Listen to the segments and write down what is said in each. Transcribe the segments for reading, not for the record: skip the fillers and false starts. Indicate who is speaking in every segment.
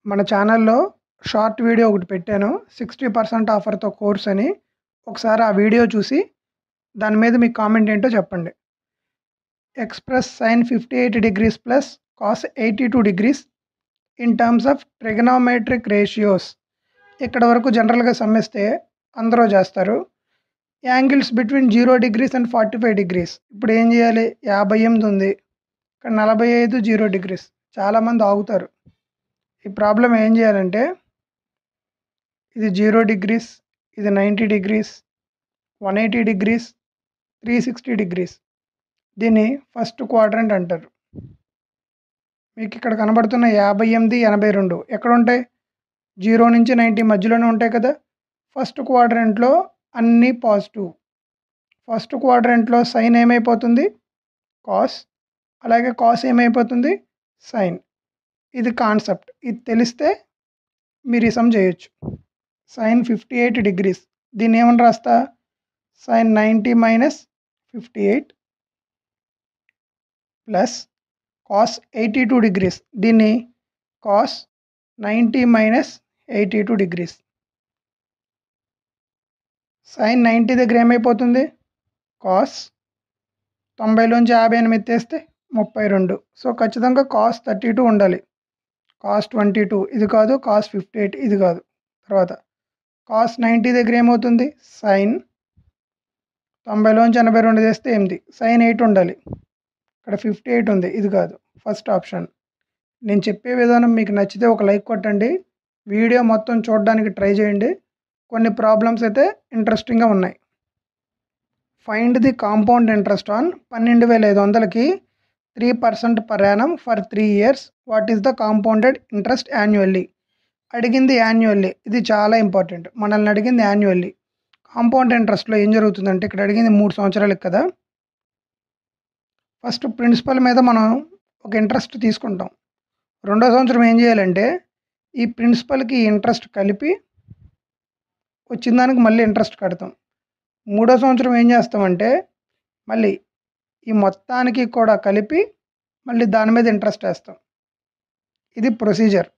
Speaker 1: మన ఛానల్‌లో short video ఒకటి పెట్టాను. 60% ఆఫర్‌తో కోర్స్ అని. ఒకసారి ఆ వీడియో చూసి దాని మీద మీ కామెంట్ ఏంటో చెప్పండి. Express sine 58 degrees plus cos 82 degrees in terms of trigonometric ratios. ఇక్కడ వరకు జనరల్‌గా సమ్మిస్తే అందరూ చేస్తారు. Angles between 0 degrees and 45 degrees. ఇప్పుడు ఏం చేయాలి? 58 ఉంది. ఇక్కడ 45 0 డిగ్రీస్. చాలామంది ఆగుతారు. ఈ ప్రాబ్లమ్ ఏం చేయాలంటే ఇది 0 డిగ్రీస్, ఇది 90 డిగ్రీస్, 180 డిగ్రీస్, 360 డిగ్రీస్. దీన్ని ఫస్ట్ క్వాడ్రంట్ అంటారు. మీకు ఇక్కడ కనబడుతున్న 58, 82 ఎక్కడుంటాయి? 0 నుంచి 90 మధ్యలోనే ఉంటాయి కదా. ఫస్ట్ క్వాడ్రంట్లో అన్నీ పాజిటివ్. ఫస్ట్ క్వాడ్రంట్లో సైన్ ఏమైపోతుంది? కాస్. అలాగే కాస్ ఏమైపోతుంది? సైన్. ఇది కాన్సెప్ట్. ఇది తెలిస్తే మీరు ఈ సమ్ చేయొచ్చు. Sine 58 degrees. దీన్ని ఏమని రాస్తా? Sine 90 minus 58 plus cos 82 degrees. దీన్ని కాస్ 90 మైనస్ 82 డిగ్రీస్. సైన్ 90 దగ్గర ఏమైపోతుంది? కాస్ 90లోంచి 58 తీస్తే 32. సో ఖచ్చితంగా కాస్ 32 ఉండాలి. కాస్ 22 ఇది కాదు, కాస్ 58 ఇది కాదు. తర్వాత కాస్ 90 దగ్గర ఏమవుతుంది? సైన్ 90లోంచి 82 తీస్తే 8. సైన్ 8 ఉండాలి. ఇక్కడ 58 ఉంది, ఇది కాదు. First option. నేను చెప్పే విధానం మీకు నచ్చితే ఒక లైక్ కొట్టండి. వీడియో మొత్తం చూడడానికి ట్రై చేయండి. కొన్ని ప్రాబ్లమ్స్ అయితే ఇంట్రెస్టింగ్గా ఉన్నాయి. Find the compound interest on 12,500కి 3% per annum for 3 years. What is the compounded interest annually? అడిగింది యాన్యువల్లీ. ఇది చాలా ఇంపార్టెంట్. మనల్ని అడిగింది యాన్యువల్లీ. కాంపౌండ్ ఇంట్రెస్ట్లో ఏం జరుగుతుందంటే ఇక్కడ అడిగింది 3 సంవత్సరాలకు కదా. ఫస్ట్ ప్రిన్సిపల్ మీద మనం ఒక ఇంట్రెస్ట్ తీసుకుంటాం. రెండో సంవత్సరం ఏం చేయాలంటే ఈ ప్రిన్సిపల్కి ఇంట్రెస్ట్ కలిపి వచ్చిన దానికి మళ్ళీ ఇంట్రెస్ట్ కడతాం. మూడో సంవత్సరం ఏం చేస్తామంటే మళ్ళీ ఈ మొత్తానికి కూడా కలిపి మళ్ళీ దాని మీద ఇంట్రెస్ట్ వేస్తాం. ఇది ప్రొసీజర్.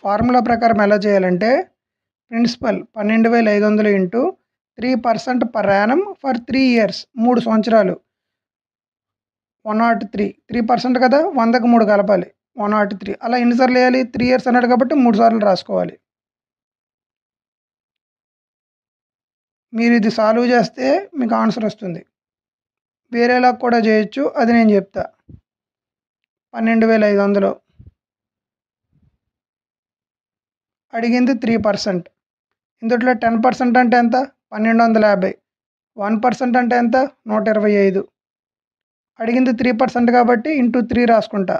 Speaker 1: ఫార్ములా ప్రకారం ఎలా చేయాలంటే principal 12,500 into 3% per annum for 3 years. 3 సంవత్సరాలు 103. 3% కదా, 100కి 3 కలపాలి. 103. అలా ఎన్నిసార్లు వేయాలి? 3 years అన్నాడు కాబట్టి 3 సార్లు రాసుకోవాలి. మీరు ఇది సాల్వ్ చేస్తే మీకు ఆన్సర్ వస్తుంది. వేరేలా కూడా చేయొచ్చు, అది నేను చెప్తా. 12,500 అడిగింది 3%. ఇందులో 10% అంటే ఎంత? 1250. 1% అంటే ఎంత? 125. అడిగింది 3% కాబట్టి ఇంటూ 3 రాసుకుంటా.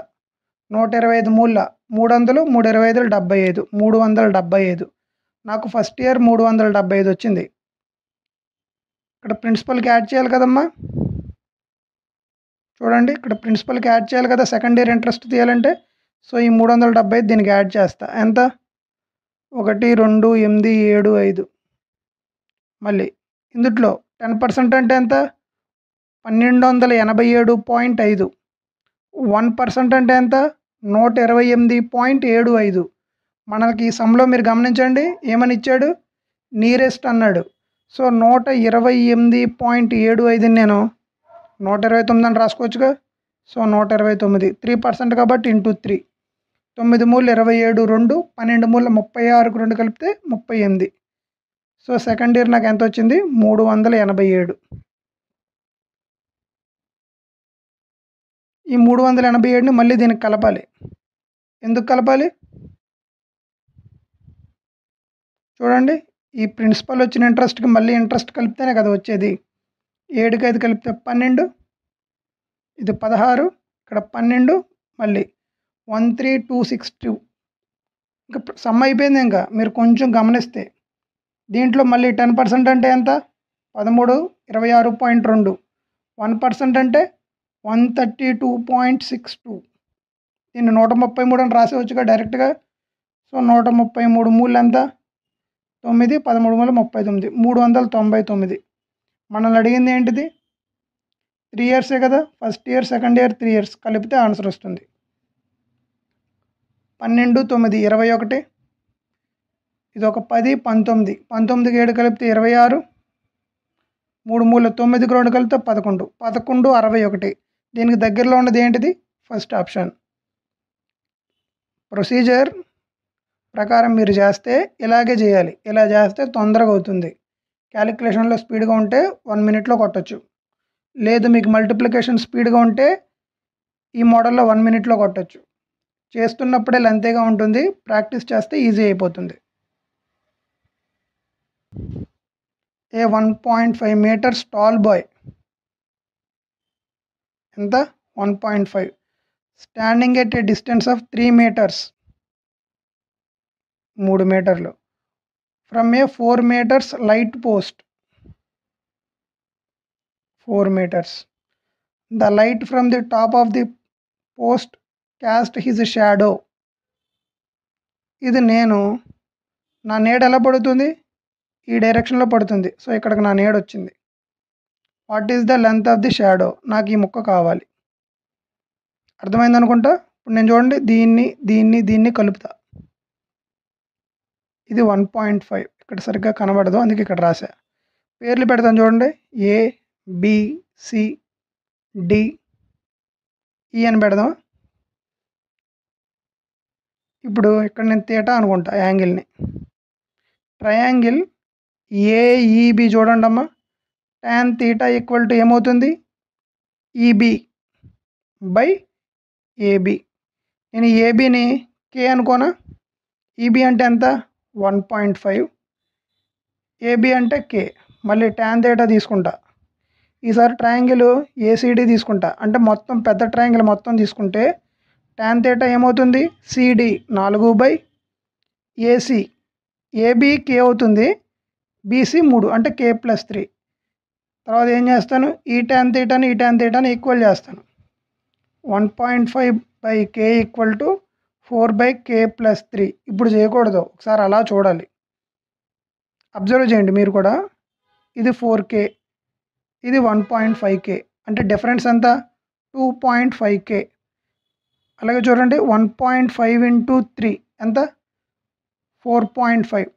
Speaker 1: 125 మూల 300, 325 75. 375. నాకు ఫస్ట్ ఇయర్ 375 వచ్చింది. ఇక్కడ ప్రిన్సిపల్కి యాడ్ చేయాలి కదమ్మా. చూడండి, ఇక్కడ ప్రిన్సిపల్కి యాడ్ చేయాలి కదా సెకండ్ ఇయర్ ఇంట్రెస్ట్ తీయాలంటే. సో ఈ 375 దీనికి యాడ్ చేస్తా. ఎంత? 1, 2, 8, 7, 5. మళ్ళీ ఇందులో 10% అంటే ఎంత? 1287.5. 1% అంటే ఎంత? 128.75. మనకి ఈ సమ్లో మీరు గమనించండి ఏమని ఇచ్చాడు? నియరెస్ట్ అన్నాడు. సో 128.75 నేను 129 అని రాసుకోవచ్చుగా. సో 129. 3% కాబట్టి ఇంటూ 3. 9 మూల 27, 2, 12 మూల 36కు 2 కలిపితే 38. సో సెకండ్ ఇయర్ నాకు ఎంత వచ్చింది? 387. ఈ 387ని మళ్ళీ దీనికి కలపాలి. ఎందుకు కలపాలి? చూడండి, ఈ ప్రిన్సిపల్ వచ్చిన ఇంట్రెస్ట్కి మళ్ళీ ఇంట్రెస్ట్ కలిపితేనే కదా వచ్చేది. 7కి 5 కలిపితే 12. ఇది 16. ఇక్కడ 12 మళ్ళీ 13262. ఇంకా సమ్ అయిపోయింది. ఇంకా మీరు కొంచెం గమనిస్తే దీంట్లో మళ్ళీ 10% అంటే ఎంత? 13, 26.2. 1% అంటే 132.62. దీన్ని 133 అని రాసేవచ్చుగా డైరెక్ట్గా. సో 133 మూలు ఎంత? 9, 13 మూల 39. 399. మనల్ని అడిగింది ఏంటిది? 3 years కదా. First year, second year, 3 years కలిపితే ఆన్సర్ వస్తుంది. 12, 9, 21. ఇది ఒక 10, 19. 19కి 7 కలిపితే 26. 3 మూల 9కి 2 కలిపితే 11. 11, 61. దీనికి దగ్గరలో ఉన్నది ఏంటిది? First option. ప్రొసీజర్ ప్రకారం మీరు చేస్తే ఇలాగే చేయాలి. ఇలా చేస్తే తొందరగా అవుతుంది. క్యాలిక్యులేషన్లో స్పీడ్గా ఉంటే 1 మినిట్లో కొట్టచ్చు. లేదు మీకు మల్టిప్లికేషన్ స్పీడ్గా ఉంటే ఈ మోడల్లో 1 మినిట్లో కొట్టచ్చు. చేస్తున్నప్పుడే లెంతీగా ఉంటుంది, ప్రాక్టీస్ చేస్తే ఈజీ అయిపోతుంది. ఏ 1.5 మీటర్స్ టాల్ బాయ్ ఎంత? 1.5. Standing at a distance of 3 meters 3 మీటర్లు from a 4 meters light post 4 meters. The light from the top of the post cast his shadow. ఇది నా నీడ ఎలా పడుతుంది? ఈ డైరెక్షన్లో పడుతుంది. సో ఇక్కడికి నా నీడ వచ్చింది. What is the length of the shadow? నాకు ఈ ముక్క కావాలి. అర్థమైంది అనుకుంటా. ఇప్పుడు నేను చూడండి, దీన్ని కలుపుతా. ఇది 1.5. ఇక్కడ సరిగ్గా కనబడదు, అందుకే ఇక్కడ రాసా. పేర్లు పెడతాను చూడండి. ఏ, బి, సి, డి, ఈ అని పెడదాం. ఇప్పుడు ఇక్కడ నేను తీటా అనుకుంటా యాంగిల్ని. ట్రయాంగిల్ ఏఈబి చూడండి అమ్మా. tan తీటా ఈక్వల్ టు ఏమవుతుంది? EB by AB. నేను ఏబిని కే అనుకోనా? ఈబి అంటే ఎంత? 1.5. ఏబి అంటే కే. మళ్ళీ tan తీటా తీసుకుంటా. ఈసారి ట్రయాంగిల్ ఏసీడీ తీసుకుంటా. అంటే మొత్తం పెద్ద ట్రయాంగిల్ మొత్తం తీసుకుంటే tan తీటా ఏమవుతుంది? CD 4 AC. ఏబి కే అవుతుంది, బీసీ 3 అంటే కే ప్లస్ 3. తర్వాత ఏం చేస్తాను? ఈ tan తీటాని ఈక్వల్ చేస్తాను. 1.5 by K equal to 4 K plus 3. ఇప్పుడు చేయకూడదు, ఒకసారి అలా చూడాలి. అబ్జర్వ్ చేయండి మీరు కూడా. ఇది 4K, ఇది 1.5K. అంటే డిఫరెన్స్ ఎంత? 2.5K. అలాగే చూడండి, 1.5 ఇంటూ 3 ఎంత? 4.5.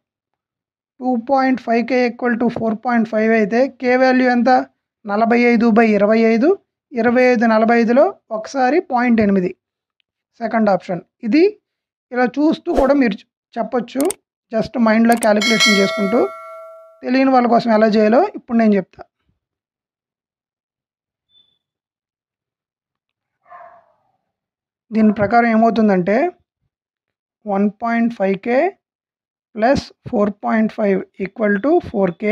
Speaker 1: 2.5K ఈక్వల్ టు 4.5 అయితే కే వాల్యూ ఎంత? 45/25. 25 45లో ఒకసారి 0.8. Second option. ఇది ఇలా చూస్తూ కూడా మీరు చెప్పొచ్చు. జస్ట్ మైండ్లో క్యాలిక్యులేషన్ చేసుకుంటూ. తెలియని వాళ్ళ కోసం ఎలా చేయాలో ఇప్పుడు నేను చెప్తా. దీని ప్రకారం ఏమవుతుందంటే 1.5K plus 4.5 equal to 4K.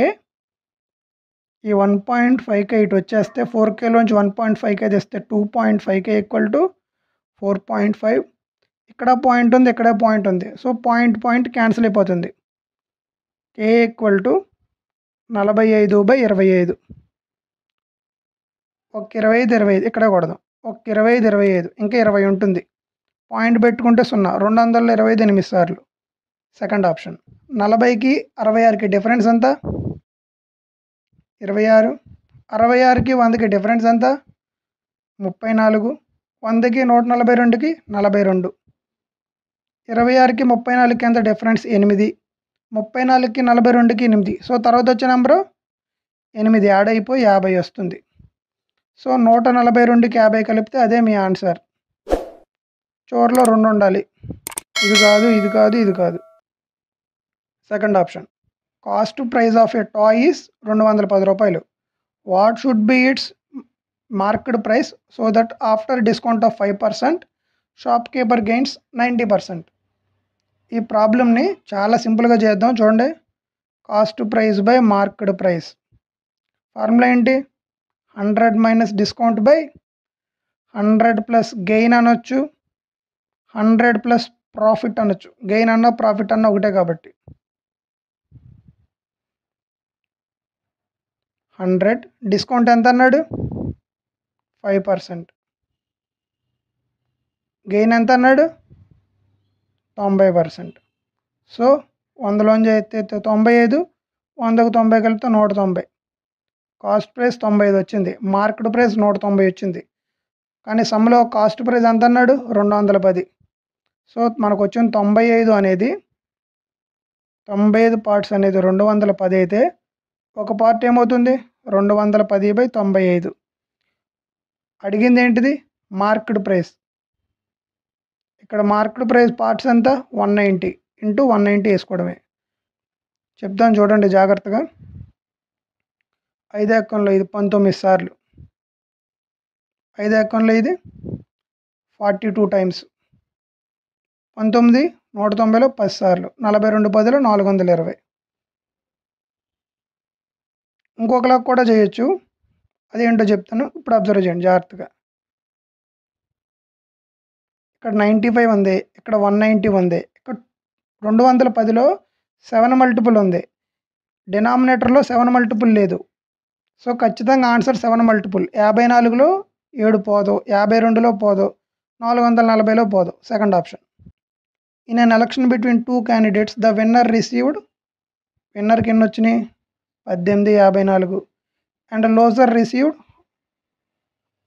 Speaker 1: ఈ 1.5K ఇటు వచ్చేస్తే 4Kలోంచి 1.5K తెస్తే 2.5K ఈక్వల్ టు 4.5. ఇక్కడ పాయింట్ ఉంది, ఇక్కడ పాయింట్ ఉంది. సో పాయింట్ క్యాన్సిల్ అయిపోతుంది. K equal to 45/25. ఒక 25 ఇక్కడ కొడదాం. ఒక 25 ఇంకా 20 ఉంటుంది. పాయింట్ పెట్టుకుంటే 0. 225 8 సార్లు. Second option. 40కి 66కి డిఫరెన్స్ ఎంత? 26. 66కి 100కి డిఫరెన్స్ ఎంత? 34. 100కి 142కి 42. 26కి 34కి ఎంత డిఫరెన్స్? 8. 34కి 42కి 8. సో తర్వాత వచ్చే నెంబరు 8 యాడ్ అయిపోయి 50 వస్తుంది. సో 142కి 50 కలిపితే అదే మీ ఆన్సర్. చివరిలో 2 ఉండాలి. ఇది కాదు, ఇది కాదు, ఇది కాదు. Second option. Cost price of a toy is 210 రూపాయలు. What should be its market price so that after discount of 5% shop keeper gains 90%. ఈ ప్రాబ్లమ్ని చాలా సింపుల్గా చేద్దాం. చూడండి, cost price by market price. Formula ఏంటి? 100 minus discount by 100 plus gain అనొచ్చు, 100 plus profit అనొచ్చు. గెయిన్ అన్న ప్రాఫిట్ అన్న ఒకటే కాబట్టి 100. డిస్కౌంట్ ఎంత అన్నాడు? 5%. గెయిన్ ఎంత అన్నాడు? 90%. సో 100లోంచి అయితే 95, 100కు 90 కలిపితే 190. కాస్ట్ ప్రైస్ 95 వచ్చింది, మార్కెట్ ప్రైస్ 190 వచ్చింది. కానీ సమ్లో కాస్ట్ ప్రైస్ ఎంత అన్నాడు? 210. సో మనకు వచ్చిన 95 అనేది 95 పార్ట్స్ అనేది 210 అయితే ఒక పార్ట్ ఏమవుతుంది 210/95. అడిగింది ఏంటిది మార్క్డ్ ప్రైస్. ఇక్కడ మార్క్డ్ ప్రైస్ పార్ట్స్ ఎంత 190 ఇంటూ 190 వేసుకోవడమే. చెప్తాను చూడండి జాగ్రత్తగా. 5 ఎక్కంలో ఇది 19 సార్లు, 5 ఎక్కంలో ఇది 42 టైమ్స్, 19 190లో 10 సార్లు, 42 10లో 420. ఇంకొకలా కూడా చేయొచ్చు, అదేంటో చెప్తాను, ఇప్పుడు అబ్జర్వ్ చేయండి జాగ్రత్తగా. ఇక్కడ 95 ఉంది, ఇక్కడ 190 ఉంది, ఇక్కడ 210లో 7 మల్టిపుల్ ఉంది, డినామినేటర్లో 7 మల్టిపుల్ లేదు. సో ఖచ్చితంగా ఆన్సర్ 7 మల్టిపుల్. 54లో 7 పోదు, 52లో పోదు, 440లో పోదు. Second option. In an election between 2 candidates the winner received, విన్నర్కి ఎన్ని వచ్చినాయి 1854, and loser received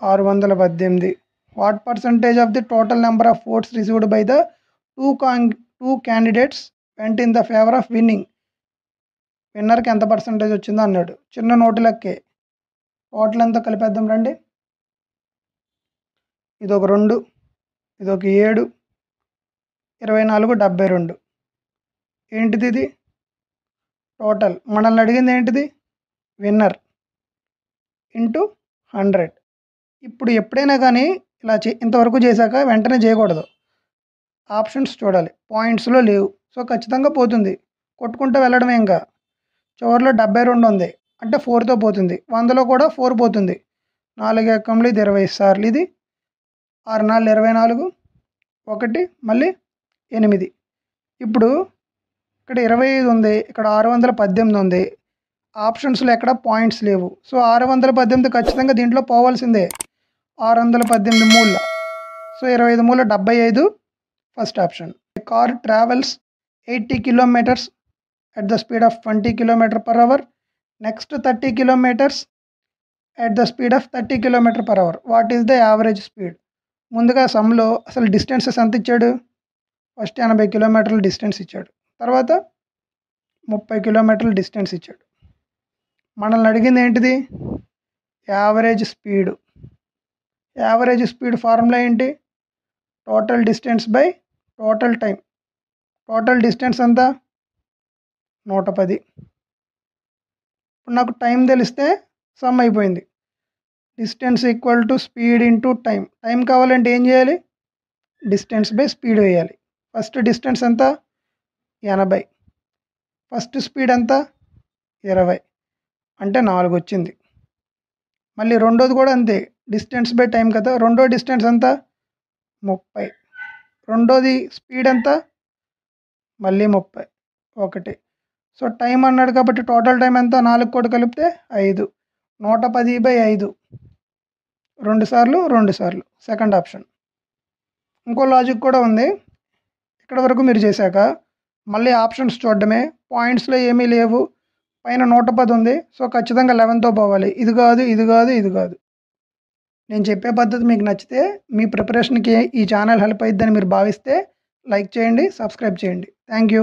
Speaker 1: 618. What percentage of the total number of votes received by the two candidates went in the favour of winning. విన్నర్కి ఎంత percentage వచ్చిందో అన్నాడు. చిన్న note లెక్కే. Total ఎంత కలిపేద్దాం రండి. ఇదొక 2, ఇదొక 7, 24 72. ఏంటిది ఇది టోటల్. మనల్ని అడిగింది ఏంటిది విన్నర్ ఇంటూ 100. ఇప్పుడు ఎప్పుడైనా కానీ ఇలా ఇంతవరకు చేశాక వెంటనే చేయకూడదు, ఆప్షన్స్ చూడాలి. పాయింట్స్లో లేవు, సో ఖచ్చితంగా పోతుంది, కొట్టుకుంటూ వెళ్ళడమే. ఇంకా చివరిలో 72 ఉంది అంటే 4తో పోతుంది, 100లో కూడా 4 పోతుంది. 4 ఎక్కంలో ఇది 20 సార్లు, ఇది 6 4 24, 1 మళ్ళీ 8. ఇప్పుడు ఇక్కడ 25 ఉంది, ఇక్కడ 618 ఉంది, ఆప్షన్స్లో ఎక్కడ పాయింట్స్ లేవు. సో 618 ఖచ్చితంగా దీంట్లో పోవాల్సిందే. 618 మూల, సో 25 మూల 75. First option. Car travels 80 kilometers at the speed of 20 km/h. Next 30 kilometers at the speed of 30 km/h. What is the average speed? ముందుగా సమ్లో అసలు డిస్టెన్సెస్ ఎంత ఇచ్చాడు? ఫస్ట్ 80 కిలోమీటర్ల డిస్టెన్స్ ఇచ్చాడు, తర్వాత 30 కిలోమీటర్ల డిస్టెన్స్ ఇచ్చాడు. మనల్ని అడిగింది ఏంటిది average speed. Average speed formula ఏంటి? Total distance by total time. Total distance ఎంత 110. ఇప్పుడు నాకు టైం తెలిస్తే సమ్ అయిపోయింది. Distance equal to speed into time. Time కావాలంటే ఏం చేయాలి? డిస్టెన్స్ బై స్పీడ్ వేయాలి. ఫస్ట్ డిస్టెన్స్ ఎంత 80, ఫస్ట్ స్పీడ్ ఎంత 20 అంటే 4 వచ్చింది. మళ్ళీ రెండోది కూడా అంతే, డిస్టెన్స్ బై టైం కదా. రెండో డిస్టెన్స్ ఎంత 30, రెండోది స్పీడ్ ఎంత మళ్ళీ 30, 1. సో టైం అన్నాడు కాబట్టి టోటల్ టైం ఎంత 4 కూడా కలిపితే 5, 110/5, 2 సార్లు 2 సార్లు. Second option. ఇంకో లాజిక్ కూడా ఉంది. ఇక్కడ వరకు మీరు చేశాక మళ్ళీ ఆప్షన్స్ చూడడమే. పాయింట్స్లో ఏమీ లేవు, పైన 110 ఉంది, సో ఖచ్చితంగా 11తో పోవాలి. ఇది కాదు, ఇది కాదు, ఇది కాదు. నేను చెప్పే పద్ధతి మీకు నచ్చితే, మీ ప్రిపరేషన్కి ఈ ఛానల్ హెల్ప్ అయిద్దని మీరు భావిస్తే లైక్ చేయండి, సబ్స్క్రైబ్ చేయండి. Thank you.